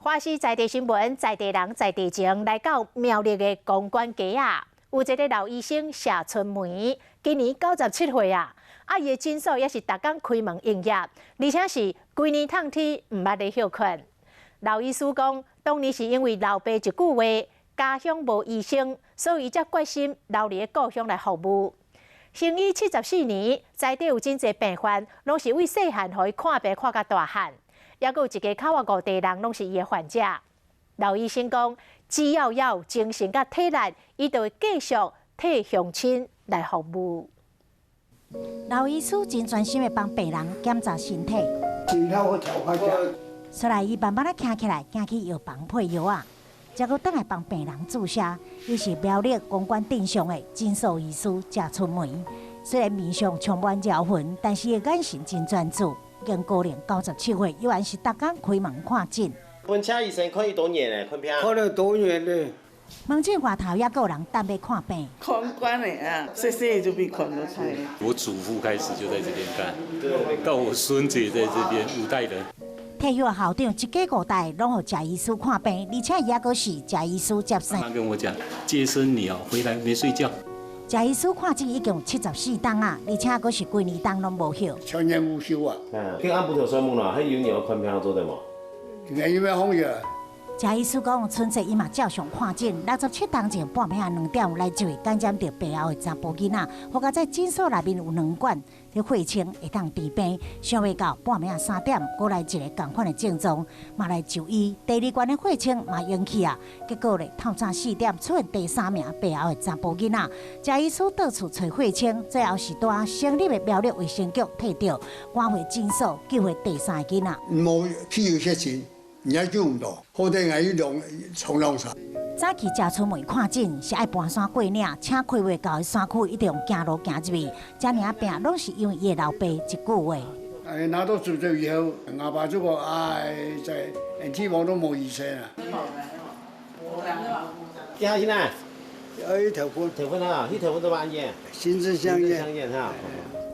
花西在地新闻，在地人，在地情，来到苗栗的公馆街啊，有一个老医生谢春梅，今年97岁啊，伊的诊所也是逐天开门营业，而且是规年烫天唔捌咧休困。老医师讲，当年是因为老爸一句话，家乡无医生，所以伊才决心留伫故乡来服务。行医74年，在地有真侪病患，拢是为细汉互伊看病看到大汉。也有一个口外5地人，拢是伊的患者。老医生讲，只要有精神甲体力，伊就会继续替乡亲来服务。老医师真专心的帮病人检查身体。身体我调开者。后来伊慢慢行起来，行去药房配药啊，才搁倒来帮病人注射。伊是苗栗公馆镇上的诊所医师谢春梅。虽然面上充满焦魂，但是伊眼神真专注。经高龄97岁，依然是逐天开门看诊。阮请医生看伊多年嘞，看病。看了多年嘞。门诊外头也有人等要看病。看惯的啊，细细就被看到开。我祖父开始就在这边干，到我孙子也在这边，5代人。体育校长一家5代拢互谢医师看病，而且伊也阁是谢医师接生。他跟我讲，接生你哦，回来没睡觉。谢医师看诊已经有74档啊，而且阁是规年档拢无休。全年无休啊！跟安布头说问啦，迄有鸟看病做得无？今年有咩风热？谢医师讲，春节伊嘛照常看诊，67当前半暝2点来就会感染到病后的查甫囡仔，或者在诊所内面有2管，迄血清会当治病。尚未到半暝3点，过来一个同款的症状，嘛来就医。第2关的血清嘛引起啊，结果咧透早4点出现第3名病后的查甫囡仔。谢医师到处找血清，最后是带省立的苗栗卫生局摕到，赶回诊所救回第3个囡仔。无去有血清。人家救唔到，好在我用冲浪啥。早起谢春梅看诊是爱搬山过岭，请开袂到的山区一定用行路行入去。遮尔病拢是因为伊的老爸一句话。拿到执照以后，阿爸就讲在地方都冇医生啊。几号现在？头昏啊，迄头昏都安验。心智相验哈。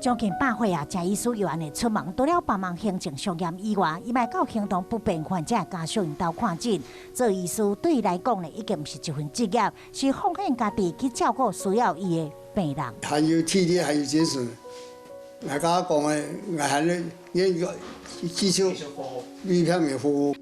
将近100岁啊，谢医师又安尼出门，除了帮忙行政上验以外，伊嘛到行动不便患者家属因兜看诊。做医师对伊来讲呢，已经不是一份职业，是奉献家己去照顾需要伊的病人。还有体力，还有精神。我甲我讲的，我还能演个技术，一片面服务。